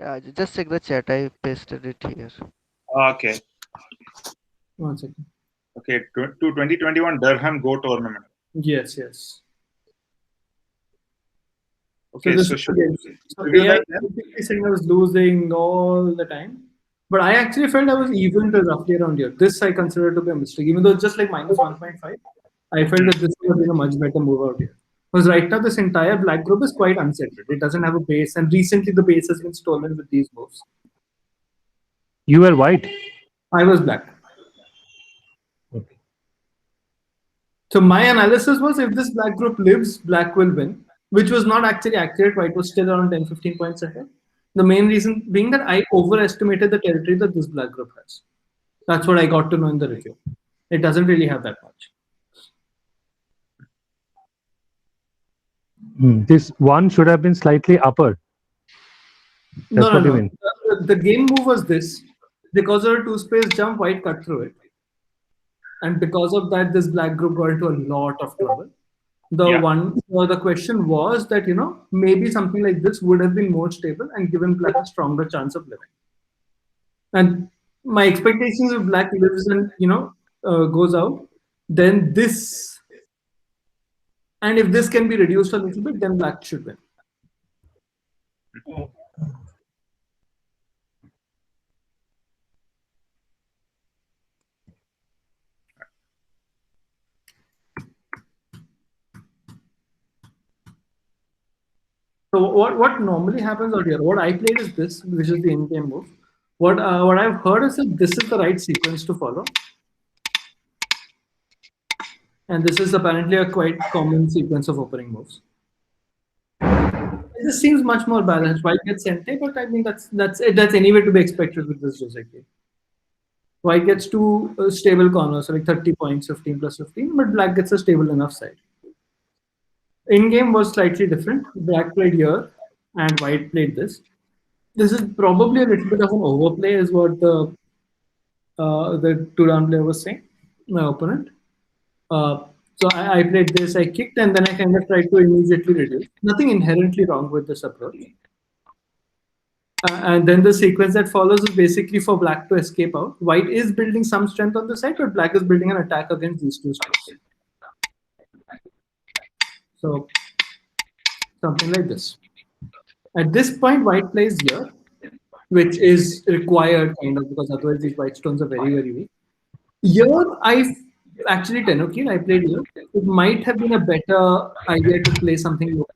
Yeah, just check the chat. I pasted it here. Okay. 1 second. Okay. To 2021 Durham Go tournament. Yes, yes. So Okay. this So is should the we game. So review AI that then? basically saying I was losing all the time. But I actually felt I was even till roughly around here. This I consider to be a mistake. Even though it's just like minus 1.5, I felt that this would have been a much better move out here. Because right now this entire black group is quite unsettled. It doesn't have a base, and recently the base has been stolen with these moves. You were white. I was black. Okay. So my analysis was if this black group lives, black will win, which was not actually accurate. White was still around 10, 15 points ahead. The main reason being that I overestimated the territory that this black group has. That's what I got to know in the review. It doesn't really have that much. This one should have been slightly upper. No, That's no, what you no. mean. The game move was this. Because of a two-space jump, white cut through it. And because of that, this black group got into a lot of trouble. Yeah. The question was that maybe something like this would have been more stable and given black a stronger chance of living. And my expectations if black lives and goes out, then this, and if this can be reduced a little bit, then black should win. So what normally happens out here? What I played is this, which is the in-game move. What I've heard is that this is the right sequence to follow, and this is apparently a quite common sequence of opening moves. This seems much more balanced. White gets Sente, but I mean that's anyway to be expected with this Joseki. White gets two stable corners, so like 30 points, 15 plus 15, but black gets a stable enough side. In-game was slightly different. Black played here, and white played this. This is probably a little bit of an overplay, is what the two-down player was saying, my opponent. So I played this, I kicked, and then I kind of tried to immediately reduce. Nothing inherently wrong with this approach. And then the sequence that follows is basically for black to escape out. White is building some strength on the side, but black is building an attack against these two strengths. So something like this. At this point, white plays here, which is required kind of because otherwise these white stones are very, very weak. Here, I actually Tenoki, I played here. It might have been a better idea to play something local.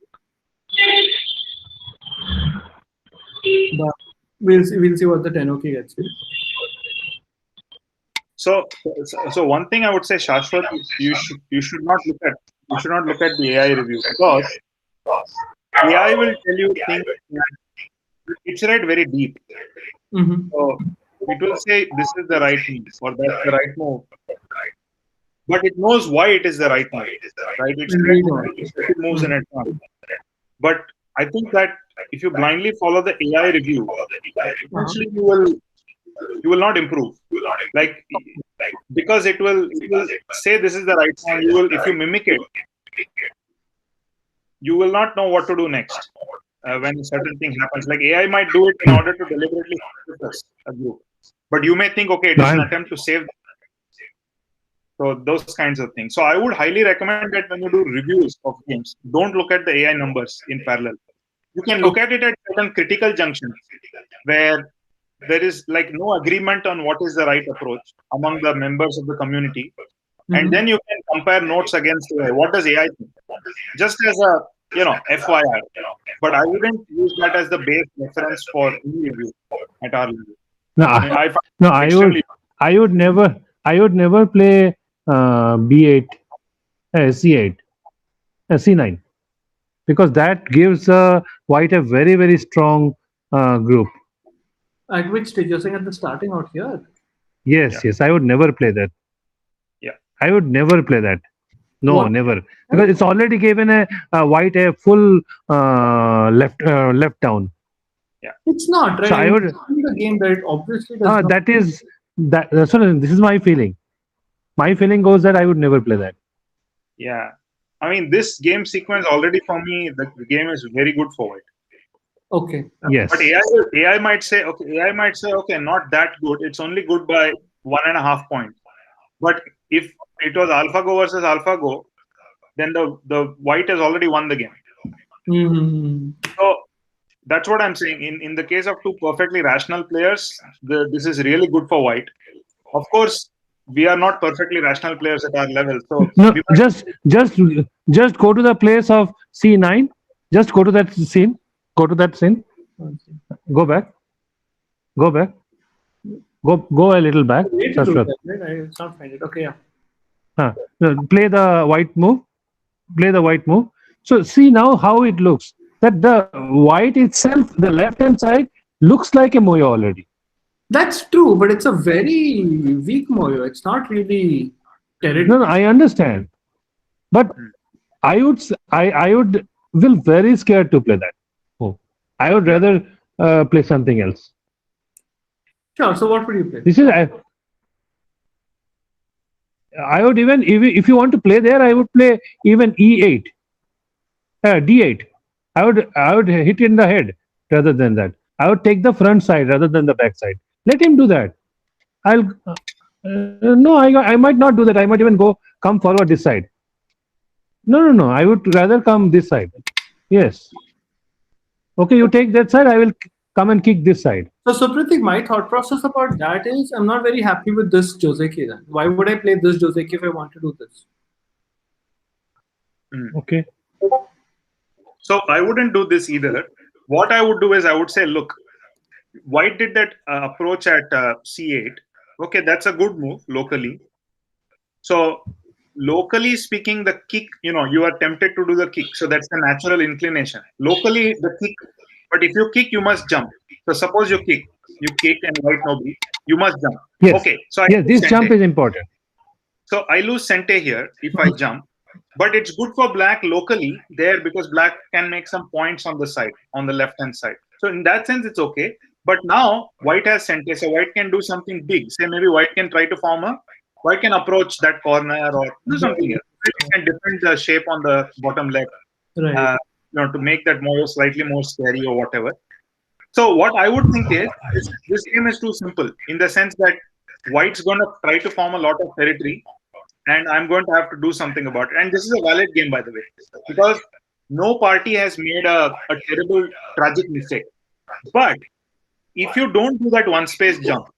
But we'll see what the Tenoki gets. So one thing I would say, Shashwat, you should not look at the AI review because AI will tell you things. It's read very deep. Mm-hmm. So it will say this is the right move or that's the right move, but it knows why it is the right move. Right? It moves in advance. But I think that if you blindly follow the AI review, eventually you will not improve. Like because it will say this is the right one. You will, if you mimic it, you will not know what to do next when a certain thing happens. Like AI might do it in order to deliberately focus a group, but you may think, okay, it is an attempt to save. So those kinds of things. So I would highly recommend that when you do reviews of games, don't look at the AI numbers in parallel. You can look at it at certain critical junctions where there is like no agreement on what is the right approach among the members of the community. And then you can compare notes against AI. What does AI think? Just as a FYI. But I wouldn't use that as the base reference for any review at our level. I would never play B8, C8, C9 because that gives white a very, very strong group. At which stage? You're saying at the starting out here? Yes, I would never play that. Yeah. I would never play that. No, What? never. Because it's already given a white a full left down. Yeah. It's not, right? So I would. The game that obviously does not. That's what this is my feeling. My feeling goes that I would never play that. Yeah. I mean, this game sequence already for me, the game is very good for white. Okay. Yes. But AI might say, okay, not that good. It's only good by 1.5 points. But if it was AlphaGo versus AlphaGo, then the white has already won the game. Mm-hmm. So that's what I'm saying. In the case of two perfectly rational players, this is really good for white. Of course, we are not perfectly rational players at our level. So No, we might, just go to the place of C9. Just go to that scene. Go to that scene. Go back. Go back. Go a little back. Way to do Shashwat. that, right? I can't find it. Okay, yeah. Play the white move. Play the white move. So see now how it looks. That the white itself, the left hand side, looks like a moyo already. That's true, but it's a very weak moyo. It's not really terrible. No, I understand, but I would will very scared to play that. Oh, I would rather play something else. Sure. So what would you play? This is I would even if you want to play there, I would play even E8, D8. I would hit in the head rather than that. I would take the front side rather than the back side. Let him do that. I'll no, I might not do that. I might even come forward this side. No. I would rather come this side. Yes. Okay, you take that side. I will come and kick this side. So Supratik, my thought process about that is I'm not very happy with this Joseki then. Why would I play this Joseki if I want to do this? Okay. so I wouldn't do this either. What I would do is I would say, look, white did that approach at C8. Okay, that's a good move locally. So locally speaking, the kick, you are tempted to do the kick. So that's the natural inclination. Locally, the kick, but if you kick, you must jump. So suppose you kick and white nobody, you must jump. Yes. Okay, so Yes, this jump is important. So I lose Sente here if I jump. But it's good for black locally there because black can make some points on the side, on the left-hand side. So in that sense, it's okay. But now white has Sente, so white can do something big. Say maybe white can try to white can approach that corner or do something else. White can defend the shape on the bottom left, Right. to make that more slightly more scary or whatever. So what I would think is this game is too simple in the sense that white's going to try to form a lot of territory and I'm going to have to do something about it. And this is a valid game, by the way, because no party has made a terrible, tragic mistake. But if you don't do that one space jump,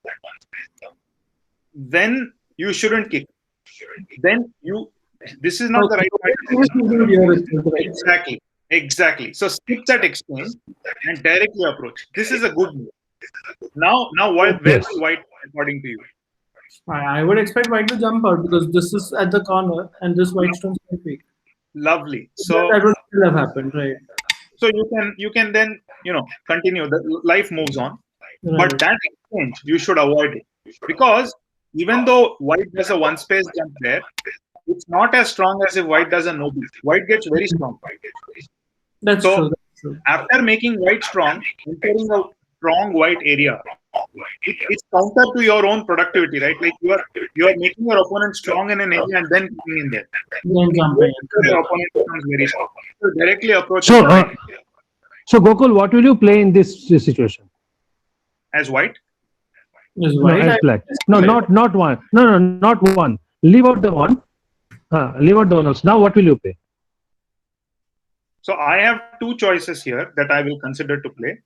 then you shouldn't kick. Then this is not the right time. Exactly. So skip that exchange and directly approach. This is a good move. Now, where is white according to you? I would expect white to jump out because this is at the corner and this white stone's quite weak. Lovely. So that would still have happened, right? So you can then continue. The life moves on, Right. but that exchange you should avoid it because even though white does a one space jump there, it's not as strong as if white does a no beat. White gets very strong. That's true. That's true. After making white strong, entering a strong white area, it's counter to your own productivity, right? Like you are making your opponent strong in an area and then getting in there. Then jumping. Your opponent becomes very strong. So directly approach. So Gokul, what will you play in this situation? As white? As white? No, as black. No, not one. No, not one. Leave out the one. Leave out the one else. Now what will you play? So I have two choices here that I will consider to play.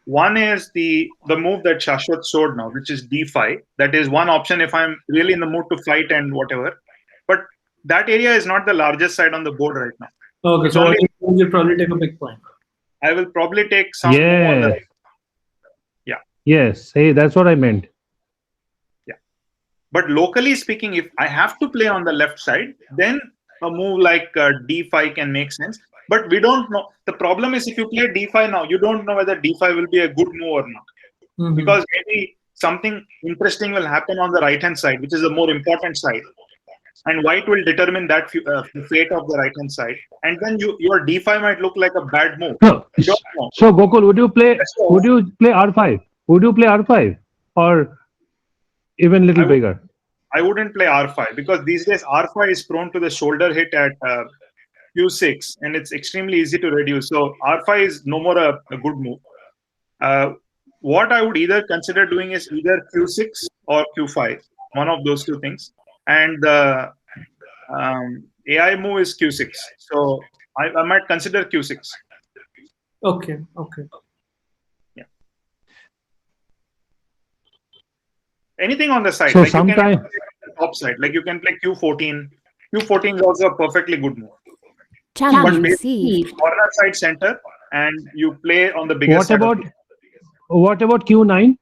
One is the move that Shashwat showed now, which is d5. That is one option if I'm really in the mood to fight and whatever. But that area is not the largest side on the board right now. Okay, so you'll probably take a big point. I will probably take some. Yeah. Yes. Hey, that's what I meant. Yeah. But locally speaking, if I have to play on the left side, then a move like d5 can make sense. But we don't know. The problem is if you play d5 now, you don't know whether d5 will be a good move or not. Mm-hmm. Because maybe something interesting will happen on the right-hand side, which is the more important side. And white will determine that fate of the right-hand side. And then your d5 might look like a bad move. No. So Gokul, would you play r5? Would you play r5 or even little bigger? I wouldn't play r5 because these days r5 is prone to the shoulder hit at q6 and it's extremely easy to reduce. So r5 is no more a good move. what I would either consider doing is either Q6 or Q5, one of those two things. And the AI move is Q6. So I might consider Q6. Okay. Yeah. Anything on the side, So like you can sometime, play the top side, like you can play Q14. Q14 is also a perfectly good move. But Challenge basically, received. corner side center, and you play on the biggest what side of about Q9?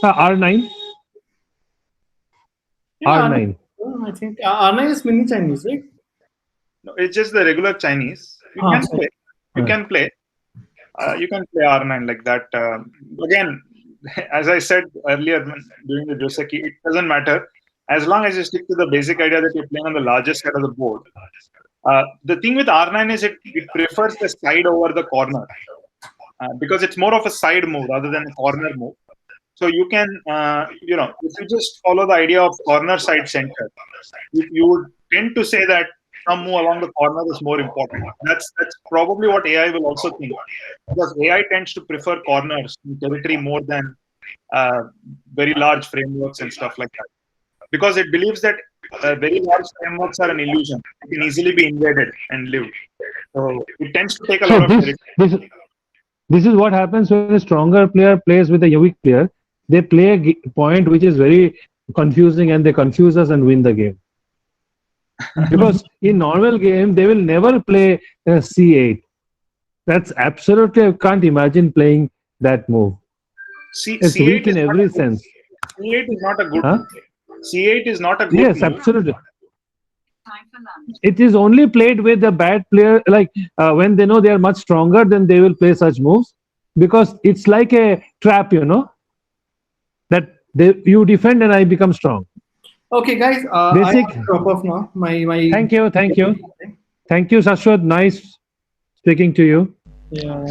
R9? Yeah, R9. I think R9 is mini Chinese, right? No, it's just the regular Chinese. You can Sorry. play. You can play. You can play R9 like that. Again, as I said earlier during the Joseki, it doesn't matter as long as you stick to the basic idea that you're playing on the largest side of the board. The thing with R9 is it prefers the side over the corner because it's more of a side move rather than a corner move. So you can, if you just follow the idea of corner side center, you would tend to say that some move along the corner is more important. That's probably what AI will also think, because AI tends to prefer corners in territory more than very large frameworks and stuff like that, because it believes that very large frameworks are an illusion. They can easily be invaded and live. So it tends to take a So lot of territory. this is what happens when a stronger player plays with a weak player. They play a point which is very confusing, and they confuse us and win the game. Because in normal game they will never play C8. That's absolutely, I can't imagine playing that move. It's C8 weak in is not a every good, sense. C8 is not a good Huh? move. C8 is not a good Yes, move. absolutely. It is only played with a bad player, like when they know they are much stronger, then they will play such moves, because it's like a trap, that you defend and I become strong. Okay, guys. I Basic. have to drop off now. My Thank you, Shashwat. Nice speaking to you. Yeah.